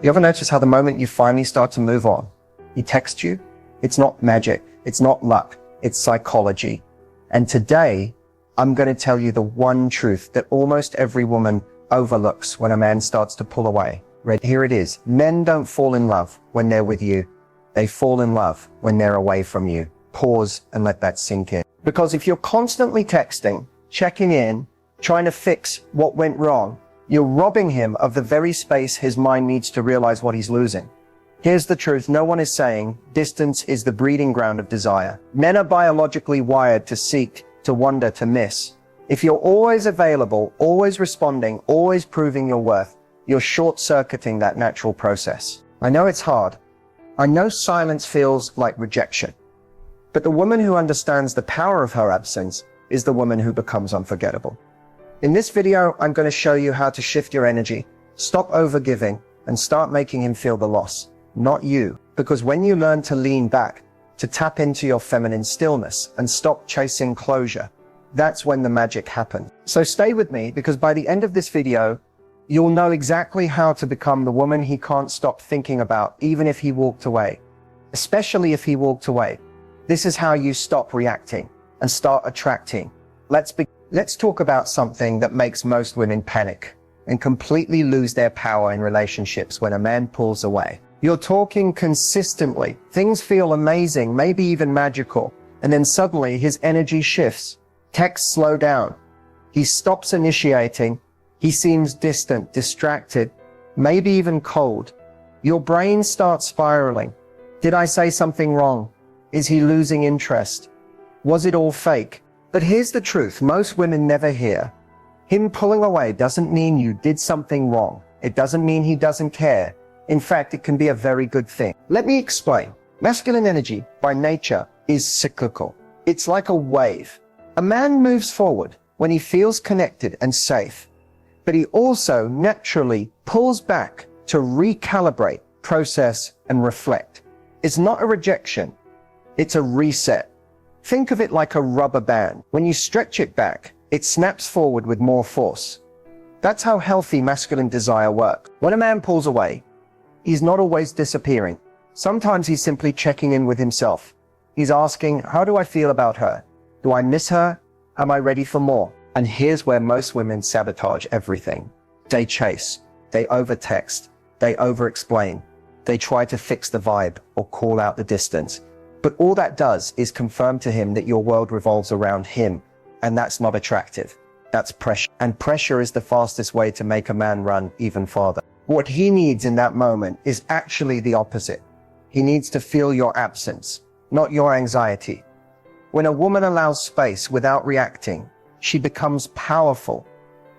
You ever notice how the moment you finally start to move on, he texts you? It's not magic, it's not luck, it's psychology. And today, I'm going to tell you the one truth that almost every woman overlooks when a man starts to pull away. Here it is. Men don't fall in love when they're with you. They fall in love when they're away from you. Pause and let that sink in. Because if you're constantly texting, checking in, trying to fix what went wrong, you're robbing him of the very space his mind needs to realize what he's losing. Here's the truth. No one is saying distance is the breeding ground of desire. Men are biologically wired to seek, to wonder, to miss. If you're always available, always responding, always proving your worth, you're short-circuiting that natural process. I know it's hard. I know silence feels like rejection. But the woman who understands the power of her absence is the woman who becomes unforgettable. In this video, I'm going to show you how to shift your energy, stop overgiving, and start making him feel the loss, not you. Because when you learn to lean back, to tap into your feminine stillness and stop chasing closure, that's when the magic happens. So stay with me, because by the end of this video, you'll know exactly how to become the woman he can't stop thinking about, even if he walked away. Especially if he walked away. This is how you stop reacting and start attracting. Let's talk about something that makes most women panic and completely lose their power in relationships when a man pulls away. You're talking consistently. Things feel amazing, maybe even magical. And then suddenly his energy shifts. Texts slow down. He stops initiating. He seems distant, distracted, maybe even cold. Your brain starts spiraling. Did I say something wrong? Is he losing interest? Was it all fake? But here's the truth most women never hear. Him pulling away doesn't mean you did something wrong. It doesn't mean he doesn't care. In fact, it can be a very good thing. Let me explain. Masculine energy, by nature, is cyclical. It's like a wave. A man moves forward when he feels connected and safe, but he also naturally pulls back to recalibrate, process, and reflect. It's not a rejection. It's a reset. Think of it like a rubber band. When you stretch it back, it snaps forward with more force. That's how healthy masculine desire works. When a man pulls away, he's not always disappearing. Sometimes he's simply checking in with himself. He's asking, how do I feel about her? Do I miss her? Am I ready for more? And here's where most women sabotage everything. They chase, they overtext, they overexplain. They try to fix the vibe or call out the distance. But all that does is confirm to him that your world revolves around him. And that's not attractive. That's pressure. And pressure is the fastest way to make a man run even farther. What he needs in that moment is actually the opposite. He needs to feel your absence, not your anxiety. When a woman allows space without reacting, she becomes powerful,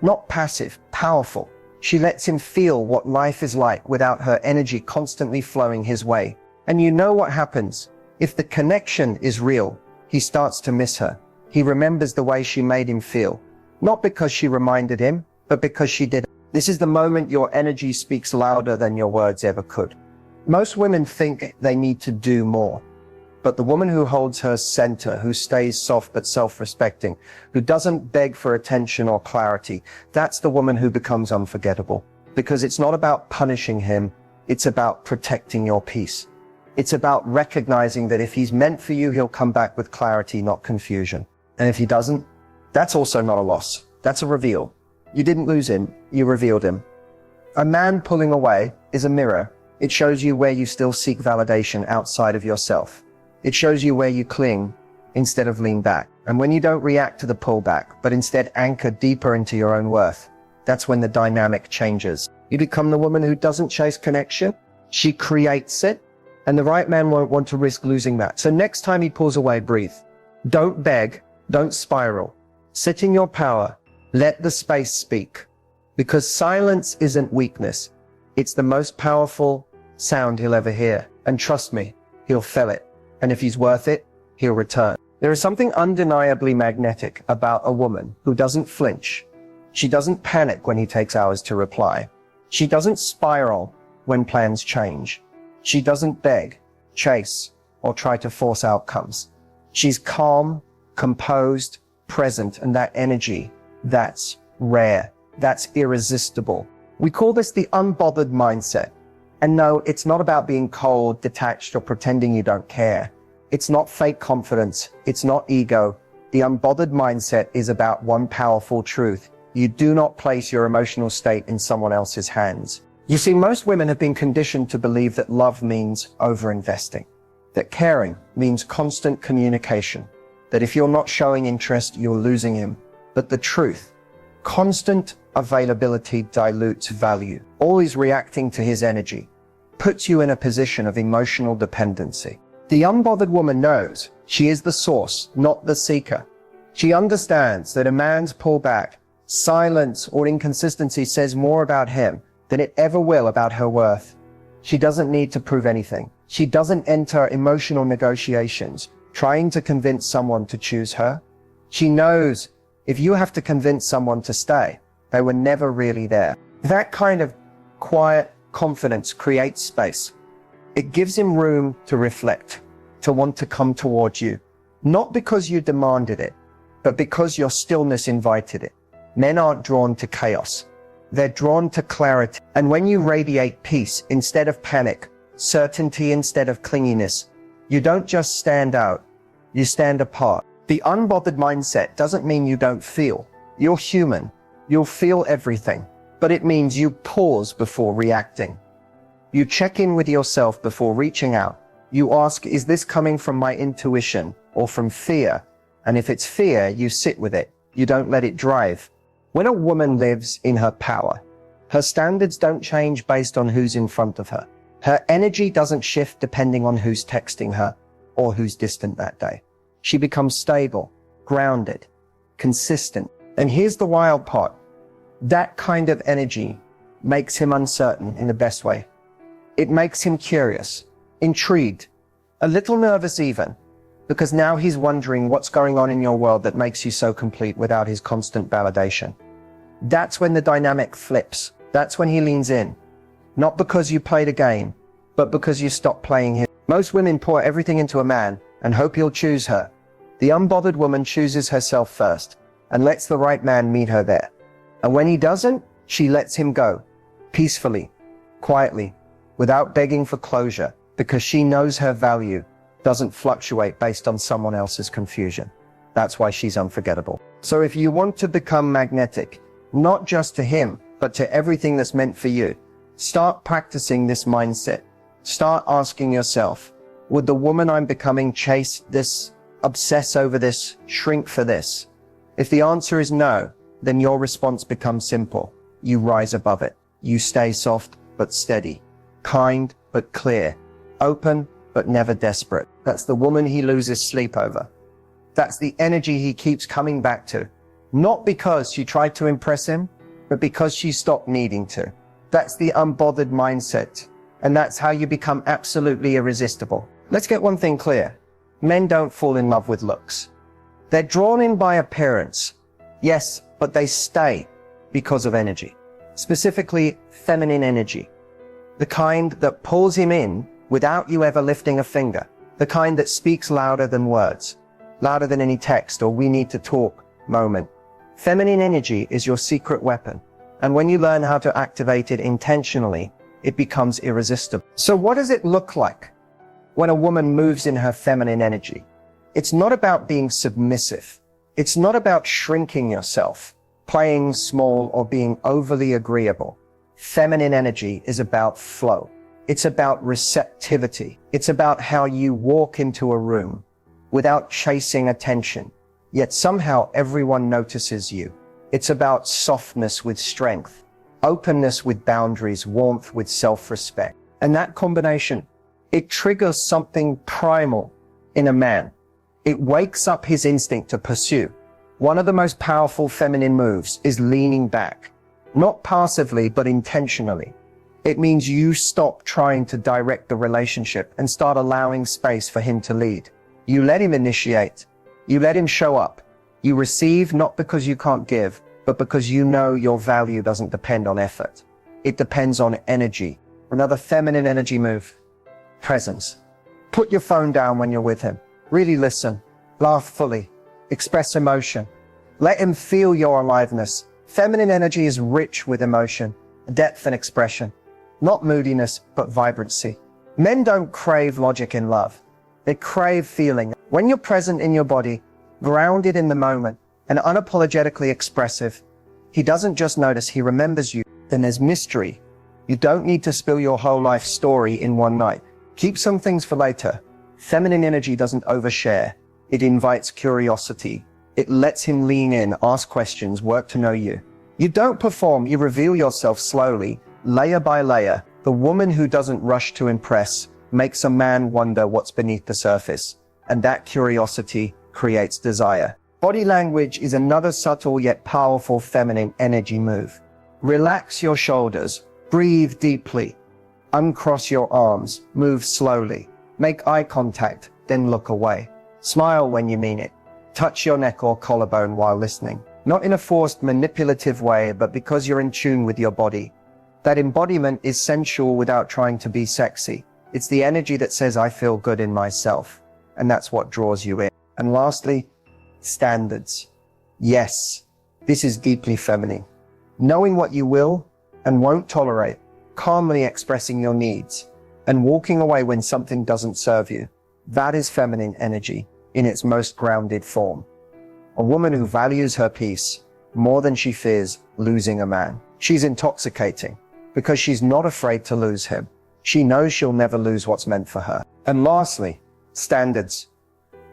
not passive, powerful. She lets him feel what life is like without her energy constantly flowing his way. And you know what happens? If the connection is real, he starts to miss her. He remembers the way she made him feel, not because she reminded him, but because she did. This is the moment your energy speaks louder than your words ever could. Most women think they need to do more. But the woman who holds her center, who stays soft but self-respecting, who doesn't beg for attention or clarity, that's the woman who becomes unforgettable. Because it's not about punishing him, it's about protecting your peace. It's about recognizing that if he's meant for you, he'll come back with clarity, not confusion. And if he doesn't, that's also not a loss. That's a reveal. You didn't lose him, you revealed him. A man pulling away is a mirror. It shows you where you still seek validation outside of yourself. It shows you where you cling instead of lean back. And when you don't react to the pullback, but instead anchor deeper into your own worth, that's when the dynamic changes. You become the woman who doesn't chase connection. She creates it. And the right man won't want to risk losing that. So next time he pulls away, breathe. Don't beg. Don't spiral. Sit in your power. Let the space speak. Because silence isn't weakness. It's the most powerful sound he'll ever hear. And trust me, he'll feel it. And if he's worth it, he'll return. There is something undeniably magnetic about a woman who doesn't flinch. She doesn't panic when he takes hours to reply. She doesn't spiral when plans change. She doesn't beg, chase, or try to force outcomes. She's calm, composed, present, and that energy, that's rare. That's irresistible. We call this the unbothered mindset. And no, it's not about being cold, detached, or pretending you don't care. It's not fake confidence. It's not ego. The unbothered mindset is about one powerful truth. You do not place your emotional state in someone else's hands. You see, most women have been conditioned to believe that love means overinvesting, that caring means constant communication, that if you're not showing interest, you're losing him. But the truth, constant availability dilutes value. Always reacting to his energy puts you in a position of emotional dependency. The unbothered woman knows she is the source, not the seeker. She understands that a man's pullback, silence, or inconsistency says more about him than it ever will about her worth. She doesn't need to prove anything. She doesn't enter emotional negotiations trying to convince someone to choose her. She knows if you have to convince someone to stay, they were never really there. That kind of quiet confidence creates space. It gives him room to reflect, to want to come towards you. Not because you demanded it, but because your stillness invited it. Men aren't drawn to chaos. They're drawn to clarity. And when you radiate peace instead of panic, certainty instead of clinginess, you don't just stand out, you stand apart. The unbothered mindset doesn't mean you don't feel. You're human. You'll feel everything. But it means you pause before reacting. You check in with yourself before reaching out. You ask, is this coming from my intuition or from fear? And if it's fear, you sit with it. You don't let it drive. When a woman lives in her power, her standards don't change based on who's in front of her. Her energy doesn't shift depending on who's texting her or who's distant that day. She becomes stable, grounded, consistent. And here's the wild part. That kind of energy makes him uncertain in the best way. It makes him curious, intrigued, a little nervous even, because now he's wondering what's going on in your world that makes you so complete without his constant validation. That's when the dynamic flips. That's when he leans in. Not because you played a game, but because you stopped playing him. Most women pour everything into a man and hope he'll choose her. The unbothered woman chooses herself first and lets the right man meet her there. And when he doesn't, she lets him go, peacefully, quietly, without begging for closure, because she knows her value doesn't fluctuate based on someone else's confusion. That's why she's unforgettable. So if you want to become magnetic, not just to him, but to everything that's meant for you, start practicing this mindset. Start asking yourself, would the woman I'm becoming chase this, obsess over this, shrink for this? If the answer is no, then your response becomes simple. You rise above it. You stay soft but steady, kind but clear, open but never desperate. That's the woman he loses sleep over. That's the energy he keeps coming back to. Not because she tried to impress him, but because she stopped needing to. That's the unbothered mindset. And that's how you become absolutely irresistible. Let's get one thing clear. Men don't fall in love with looks. They're drawn in by appearance. Yes, but they stay because of energy. Specifically, feminine energy. The kind that pulls him in without you ever lifting a finger. The kind that speaks louder than words, louder than any text or we need to talk moment. Feminine energy is your secret weapon. And when you learn how to activate it intentionally, it becomes irresistible. So what does it look like when a woman moves in her feminine energy? It's not about being submissive. It's not about shrinking yourself, playing small, or being overly agreeable. Feminine energy is about flow. It's about receptivity. It's about how you walk into a room without chasing attention, yet somehow everyone notices you. It's about softness with strength, openness with boundaries, warmth with self-respect. And that combination, it triggers something primal in a man. It wakes up his instinct to pursue. One of the most powerful feminine moves is leaning back, not passively, but intentionally. It means you stop trying to direct the relationship and start allowing space for him to lead. You let him initiate. You let him show up. You receive not because you can't give, but because you know your value doesn't depend on effort. It depends on energy. Another feminine energy move, presence. Put your phone down when you're with him. Really listen. Laugh fully. Express emotion. Let him feel your aliveness. Feminine energy is rich with emotion, depth and expression. not moodiness, but vibrancy. Men don't crave logic in love. They crave feeling. When you're present in your body, grounded in the moment, and unapologetically expressive, he doesn't just notice, he remembers you. Then there's mystery. You don't need to spill your whole life story in one night. Keep some things for later. Feminine energy doesn't overshare. It invites curiosity. It lets him lean in, ask questions, work to know you. You don't perform, you reveal yourself slowly, layer by layer. The woman who doesn't rush to impress makes a man wonder what's beneath the surface. And that curiosity creates desire. Body language is another subtle yet powerful feminine energy move. Relax your shoulders, breathe deeply, uncross your arms, move slowly, make eye contact, then look away. Smile when you mean it. Touch your neck or collarbone while listening. Not in a forced, manipulative way, but because you're in tune with your body. That embodiment is sensual without trying to be sexy. It's the energy that says, I feel good in myself. And that's what draws you in. And lastly, standards. Yes, this is deeply feminine. Knowing what you will and won't tolerate, calmly expressing your needs, and walking away when something doesn't serve you. That is feminine energy in its most grounded form. A woman who values her peace more than she fears losing a man. She's intoxicating because she's not afraid to lose him. She knows she'll never lose what's meant for her. And lastly, standards.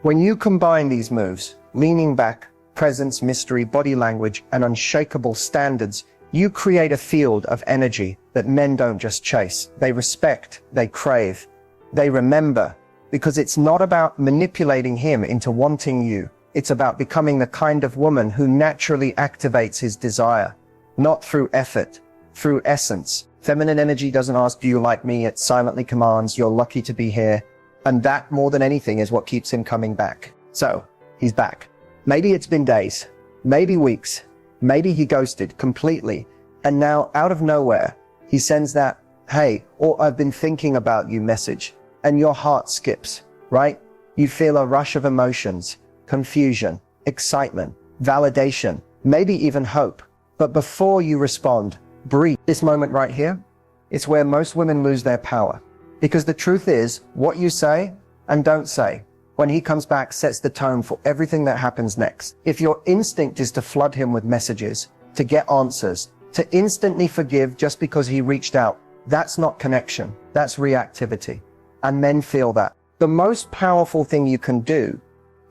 When you combine these moves, leaning back, presence, mystery, body language, and unshakable standards, you create a field of energy that men don't just chase. They respect, they crave, they remember, because it's not about manipulating him into wanting you. It's about becoming the kind of woman who naturally activates his desire, not through effort, through essence. Feminine energy doesn't ask, do you like me? It silently commands, you're lucky to be here. And that, more than anything, is what keeps him coming back. So, he's back. Maybe it's been days, maybe weeks, maybe he ghosted completely. And now, out of nowhere, he sends that, hey, or I've been thinking about you message. And your heart skips, right? You feel a rush of emotions, confusion, excitement, validation, maybe even hope. But before you respond, breathe. This moment right here, it's where most women lose their power. Because the truth is, what you say and don't say when he comes back sets the tone for everything that happens next. If your instinct is to flood him with messages, to get answers, to instantly forgive just because he reached out, that's not connection, that's reactivity. And men feel that. The most powerful thing you can do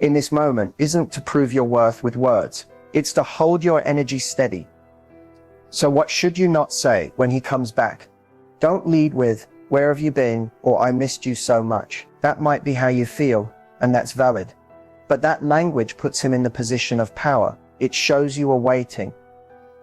in this moment isn't to prove your worth with words. It's to hold your energy steady. So what should you not say when he comes back? Don't lead with, where have you been? Or I missed you so much. That might be how you feel, and that's valid. But that language puts him in the position of power. It shows you are waiting,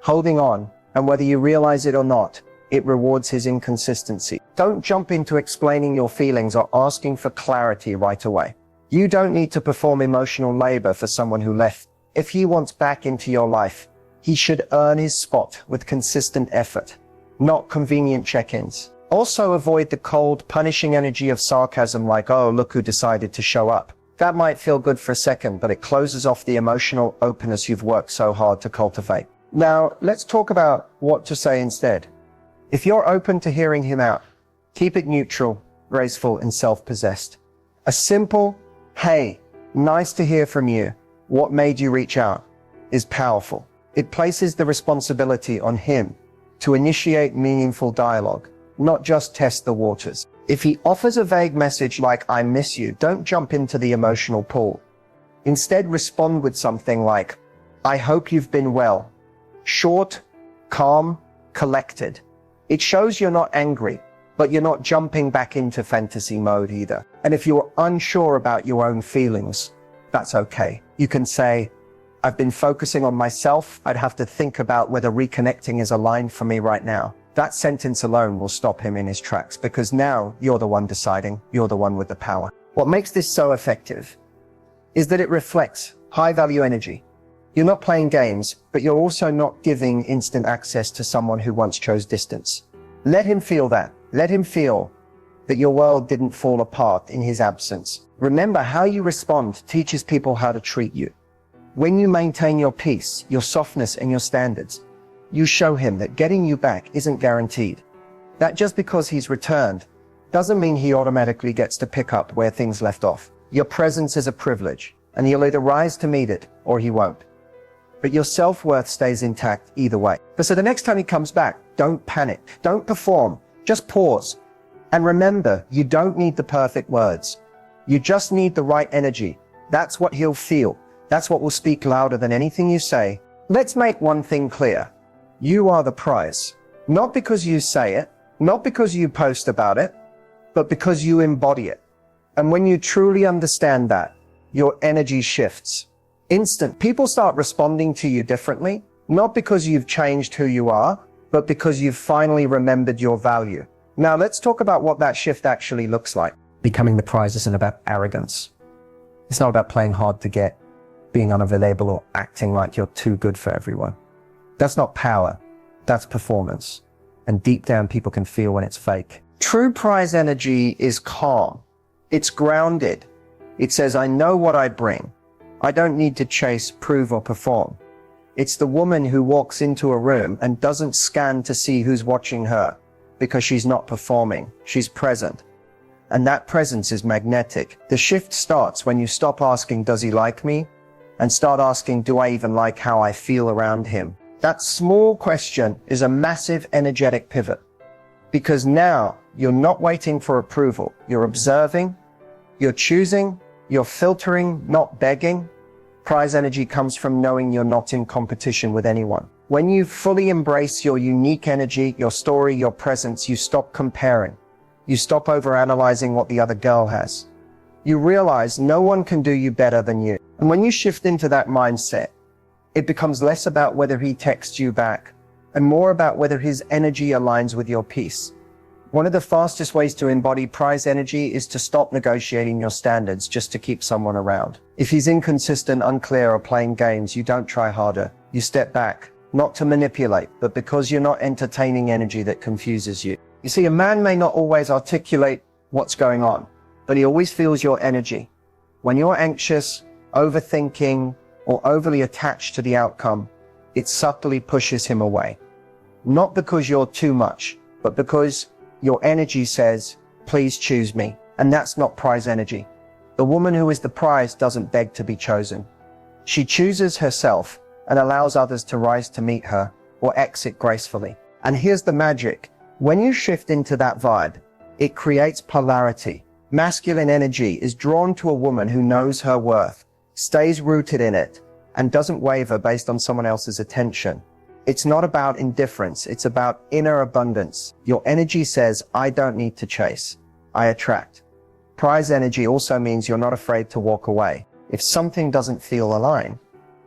holding on, and whether you realize it or not, it rewards his inconsistency. Don't jump into explaining your feelings or asking for clarity right away. You don't need to perform emotional labor for someone who left. If he wants back into your life, he should earn his spot with consistent effort, not convenient check-ins. Also avoid the cold, punishing energy of sarcasm like, oh, look who decided to show up. That might feel good for a second, but it closes off the emotional openness you've worked so hard to cultivate. Now, let's talk about what to say instead. If you're open to hearing him out, keep it neutral, graceful, and self-possessed. A simple, hey, nice to hear from you. What made you reach out? Is powerful. It places the responsibility on him to initiate meaningful dialogue, not just test the waters. If he offers a vague message like, I miss you, don't jump into the emotional pool. Instead, respond with something like, I hope you've been well. Short, calm, collected. It shows you're not angry, but you're not jumping back into fantasy mode either. And if you're unsure about your own feelings, that's okay. You can say, I've been focusing on myself. I'd have to think about whether reconnecting is aligned for me right now. That sentence alone will stop him in his tracks, because now you're the one deciding, you're the one with the power. What makes this so effective is that it reflects high value energy. You're not playing games, but you're also not giving instant access to someone who once chose distance. Let him feel that. Let him feel that your world didn't fall apart in his absence. Remember, how you respond teaches people how to treat you. When you maintain your peace, your softness, and your standards, you show him that getting you back isn't guaranteed, that just because he's returned doesn't mean he automatically gets to pick up where things left off. Your presence is a privilege, and he'll either rise to meet it or he won't. But your self-worth stays intact either way. So the next time he comes back, don't panic, don't perform, just pause. And remember, you don't need the perfect words. You just need the right energy. That's what he'll feel. That's what will speak louder than anything you say. Let's make one thing clear. You are the prize. Not because you say it, not because you post about it, but because you embody it. And when you truly understand that, your energy shifts. People start responding to you differently, not because you've changed who you are, but because you've finally remembered your value. Now let's talk about what that shift actually looks like. Becoming the prize isn't about arrogance. It's not about playing hard to get, being unavailable, or acting like you're too good for everyone. That's not power, that's performance. And deep down, people can feel when it's fake. True prize energy is calm. It's grounded. It says, I know what I bring. I don't need to chase, prove, or perform. It's the woman who walks into a room and doesn't scan to see who's watching her because she's not performing. She's present. And that presence is magnetic. The shift starts when you stop asking, does he like me? And start asking, do I even like how I feel around him? That small question is a massive energetic pivot. Because now you're not waiting for approval. You're observing, you're choosing, you're filtering, not begging. Prize energy comes from knowing you're not in competition with anyone. When you fully embrace your unique energy, your story, your presence, you stop comparing. You stop overanalyzing what the other girl has. You realize no one can do you better than you. And when you shift into that mindset, it becomes less about whether he texts you back and more about whether his energy aligns with your peace. One of the fastest ways to embody prize energy is to stop negotiating your standards just to keep someone around. If he's inconsistent, unclear, or playing games, you don't try harder. You step back, not to manipulate, but because you're not entertaining energy that confuses you. You see, a man may not always articulate what's going on, but he always feels your energy. When you're anxious, overthinking, or overly attached to the outcome, it subtly pushes him away. Not because you're too much, but because your energy says, please choose me. And that's not prize energy. The woman who is the prize doesn't beg to be chosen. She chooses herself and allows others to rise to meet her or exit gracefully. And here's the magic. When you shift into that vibe, it creates polarity. Masculine energy is drawn to a woman who knows her worth, stays rooted in it, and doesn't waver based on someone else's attention. It's not about indifference, it's about inner abundance. Your energy says, I don't need to chase, I attract. Prize energy also means you're not afraid to walk away. If something doesn't feel aligned,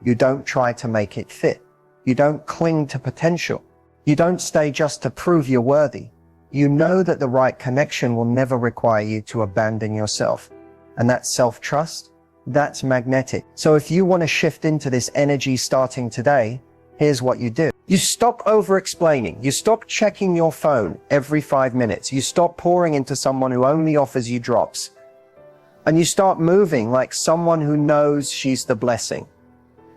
you don't try to make it fit. You don't cling to potential. You don't stay just to prove you're worthy. You know that the right connection will never require you to abandon yourself. And that self-trust, that's magnetic. So if you want to shift into this energy starting today, here's what you do. You stop over-explaining. You stop checking your phone every 5 minutes. You stop pouring into someone who only offers you drops. And you start moving like someone who knows she's the blessing.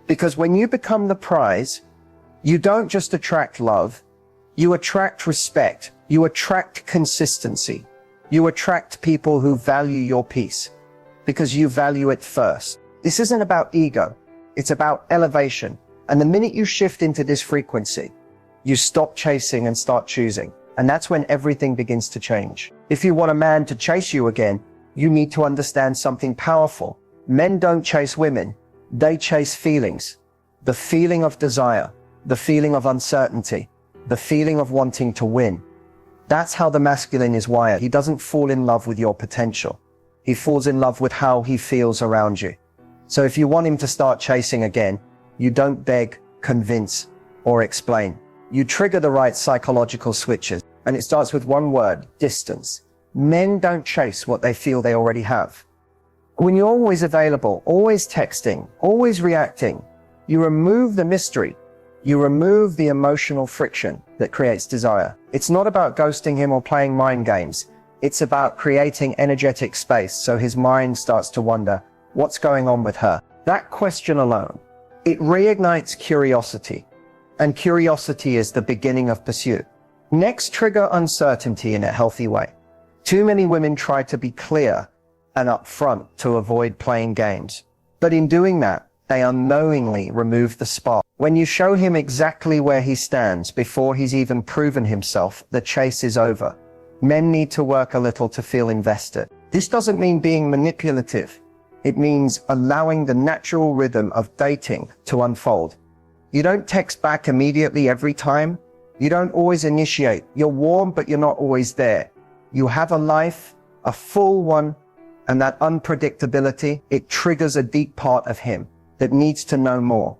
Because when you become the prize, you don't just attract love, you attract respect. You attract consistency. You attract people who value your peace because you value it first. This isn't about ego. It's about elevation. And the minute you shift into this frequency, you stop chasing and start choosing. And that's when everything begins to change. If you want a man to chase you again, you need to understand something powerful. Men don't chase women. They chase feelings. The feeling of desire, the feeling of uncertainty, the feeling of wanting to win. That's how the masculine is wired. He doesn't fall in love with your potential. He falls in love with how he feels around you. So if you want him to start chasing again, you don't beg, convince, or explain. You trigger the right psychological switches. And it starts with one word, distance. Men don't chase what they feel they already have. When you're always available, always texting, always reacting, you remove the mystery. You remove the emotional friction that creates desire. It's not about ghosting him or playing mind games. It's about creating energetic space so his mind starts to wonder, what's going on with her? That question alone, it reignites curiosity. And curiosity is the beginning of pursuit. Next, trigger uncertainty in a healthy way. Too many women try to be clear and upfront to avoid playing games. But in doing that, they unknowingly remove the spark. When you show him exactly where he stands before he's even proven himself, the chase is over. Men need to work a little to feel invested. This doesn't mean being manipulative. It means allowing the natural rhythm of dating to unfold. You don't text back immediately every time. You don't always initiate. You're warm, but you're not always there. You have a life, a full one, and that unpredictability, it triggers a deep part of him that needs to know more.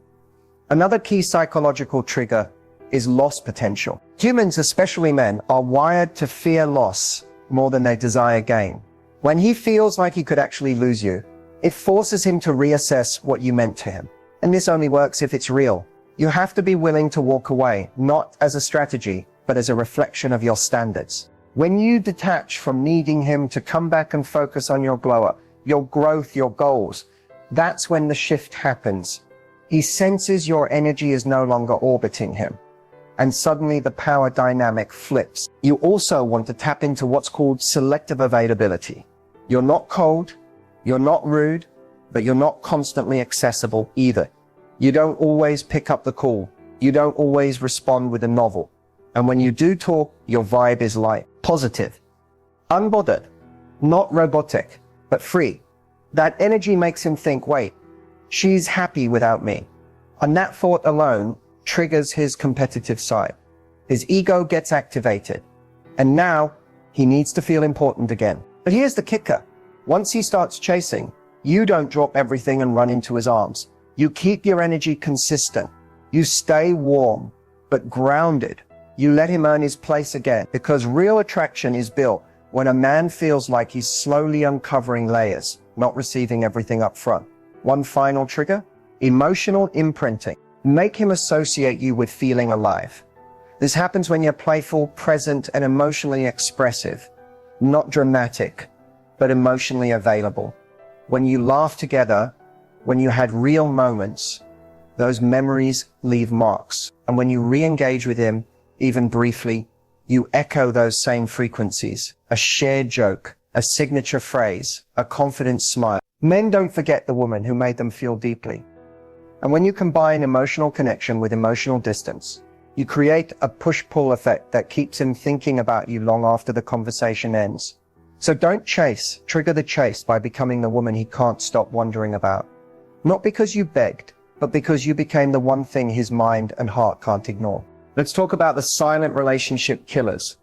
Another key psychological trigger is loss potential. Humans, especially men, are wired to fear loss more than they desire gain. When he feels like he could actually lose you, it forces him to reassess what you meant to him. And this only works if it's real. You have to be willing to walk away, not as a strategy, but as a reflection of your standards. When you detach from needing him to come back and focus on your glow up, your growth, your goals, that's when the shift happens. He senses your energy is no longer orbiting him. And suddenly the power dynamic flips. You also want to tap into what's called selective availability. You're not cold, you're not rude, but you're not constantly accessible either. You don't always pick up the call. You don't always respond with a novel. And when you do talk, your vibe is light, positive, unbothered, not robotic, but free. That energy makes him think, wait, she's happy without me. And that thought alone triggers his competitive side. His ego gets activated. And now he needs to feel important again. But here's the kicker. Once he starts chasing, you don't drop everything and run into his arms. You keep your energy consistent. You stay warm, but grounded. You let him earn his place again, because real attraction is built when a man feels like he's slowly uncovering layers, not receiving everything up front. One final trigger, emotional imprinting. Make him associate you with feeling alive. This happens when you're playful, present, and emotionally expressive. Not dramatic, but emotionally available. When you laugh together, when you had real moments, those memories leave marks. And when you re-engage with him, even briefly, you echo those same frequencies. A shared joke, a signature phrase, a confident smile. Men don't forget the woman who made them feel deeply. And when you combine emotional connection with emotional distance, you create a push-pull effect that keeps him thinking about you long after the conversation ends. So don't chase, trigger the chase by becoming the woman he can't stop wondering about. Not because you begged, but because you became the one thing his mind and heart can't ignore. Let's talk about the silent relationship killers.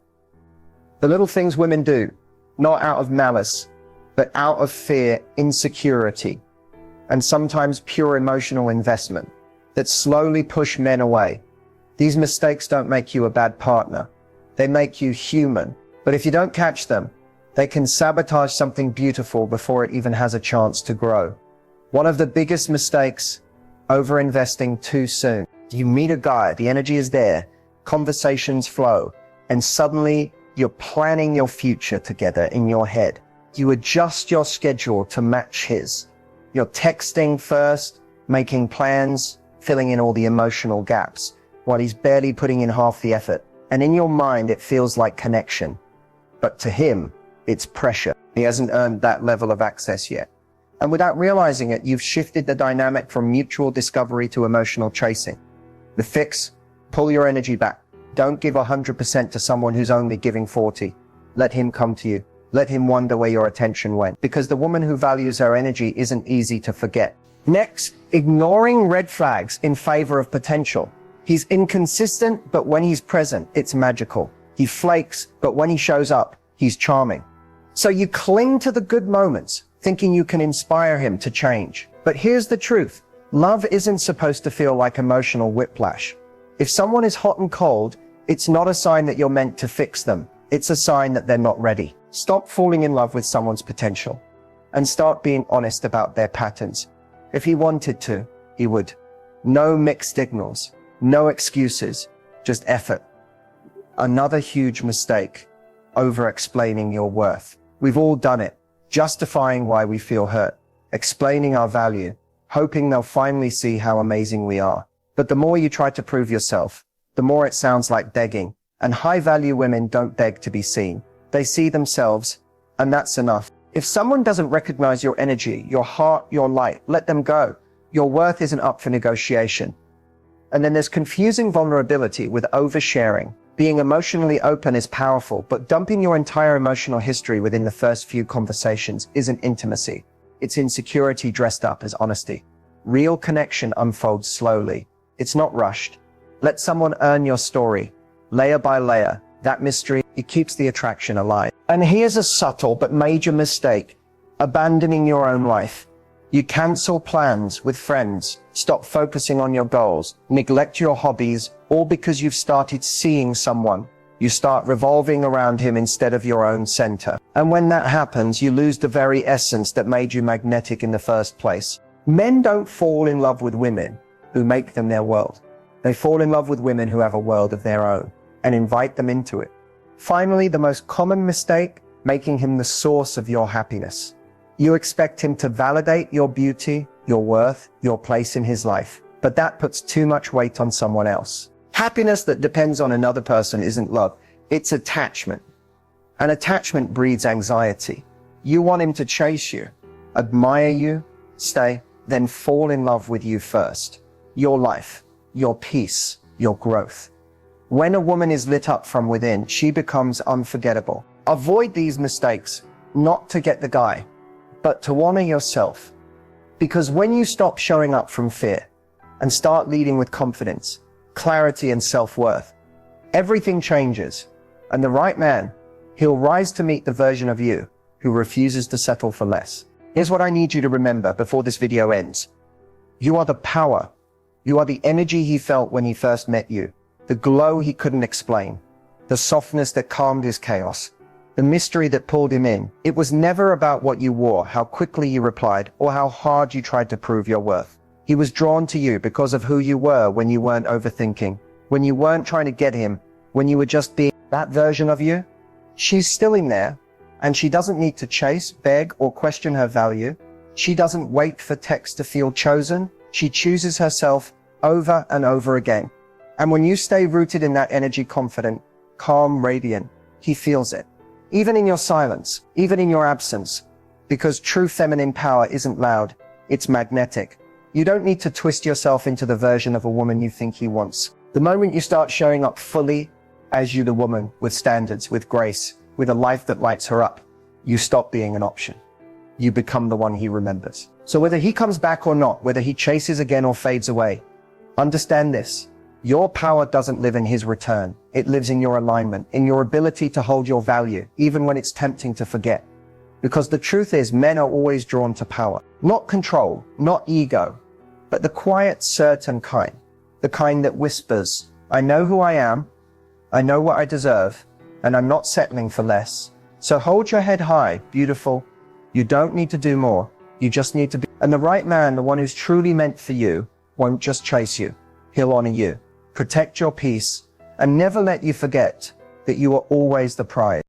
The little things women do, not out of malice, but out of fear, insecurity, and sometimes pure emotional investment that slowly push men away. These mistakes don't make you a bad partner. They make you human. But if you don't catch them, they can sabotage something beautiful before it even has a chance to grow. One of the biggest mistakes, over-investing too soon. You meet a guy, the energy is there, conversations flow, and suddenly you're planning your future together in your head. You adjust your schedule to match his. You're texting first, making plans, filling in all the emotional gaps, while he's barely putting in half the effort. And in your mind, it feels like connection. But to him, it's pressure. He hasn't earned that level of access yet. And without realizing it, you've shifted the dynamic from mutual discovery to emotional chasing. The fix, pull your energy back. Don't give 100% to someone who's only giving 40. Let him come to you. Let him wonder where your attention went. Because the woman who values her energy isn't easy to forget. Next, ignoring red flags in favor of potential. He's inconsistent, but when he's present, it's magical. He flakes, but when he shows up, he's charming. So you cling to the good moments, thinking you can inspire him to change. But here's the truth. Love isn't supposed to feel like emotional whiplash. If someone is hot and cold, it's not a sign that you're meant to fix them. It's a sign that they're not ready. Stop falling in love with someone's potential and start being honest about their patterns. If he wanted to, he would. No mixed signals, no excuses, just effort. Another huge mistake, over-explaining your worth. We've all done it, justifying why we feel hurt, explaining our value, hoping they'll finally see how amazing we are. But the more you try to prove yourself, the more it sounds like begging, And high-value women don't beg to be seen. They see themselves, and that's enough. If someone doesn't recognize your energy, your heart, your light, let them go. Your worth isn't up for negotiation. And then there's confusing vulnerability with oversharing. Being emotionally open is powerful, but dumping your entire emotional history within the first few conversations isn't intimacy. It's insecurity dressed up as honesty. Real connection unfolds slowly. It's not rushed. Let someone earn your story, layer by layer. That mystery, it keeps the attraction alive. And here's a subtle but major mistake: abandoning your own life. You cancel plans with friends, stop focusing on your goals, neglect your hobbies, all because you've started seeing someone. You start revolving around him instead of your own center. And when that happens, you lose the very essence that made you magnetic in the first place. Men don't fall in love with women who make them their world. They fall in love with women who have a world of their own and invite them into it. Finally, the most common mistake: making him the source of your happiness. You expect him to validate your beauty, your worth, your place in his life, but that puts too much weight on someone else. Happiness that depends on another person isn't love, it's attachment. And attachment breeds anxiety. You want him to chase you, admire you, stay, then fall in love with you first. Your life, your peace, your growth. When a woman is lit up from within, she becomes unforgettable. Avoid these mistakes, not to get the guy, but to honor yourself. Because when you stop showing up from fear and start leading with confidence, clarity, and self-worth, everything changes. And the right man, he'll rise to meet the version of you who refuses to settle for less. Here's what I need you to remember before this video ends. You are the power. You are the energy he felt when he first met you, the glow he couldn't explain, the softness that calmed his chaos, the mystery that pulled him in. It was never about what you wore, how quickly you replied, or how hard you tried to prove your worth. He was drawn to you because of who you were when you weren't overthinking, when you weren't trying to get him, when you were just being that version of you. She's still in there, and she doesn't need to chase, beg, or question her value. She doesn't wait for text to feel chosen. She chooses herself over and over again. And when you stay rooted in that energy, confident, calm, radiant, he feels it. Even in your silence, even in your absence, because true feminine power isn't loud, it's magnetic. You don't need to twist yourself into the version of a woman you think he wants. The moment you start showing up fully as you, the woman, with standards, with grace, with a life that lights her up, you stop being an option. You become the one he remembers. So whether he comes back or not, whether he chases again or fades away, understand this: your power doesn't live in his return. It lives in your alignment, in your ability to hold your value, even when it's tempting to forget. Because the truth is, men are always drawn to power. Not control, not ego, but the quiet, certain kind. The kind that whispers, I know who I am, I know what I deserve, and I'm not settling for less. So hold your head high, beautiful. You don't need to do more. You just need to be. And the right man, the one who's truly meant for you, won't just chase you. He'll honor you, protect your peace, and never let you forget that you are always the prize.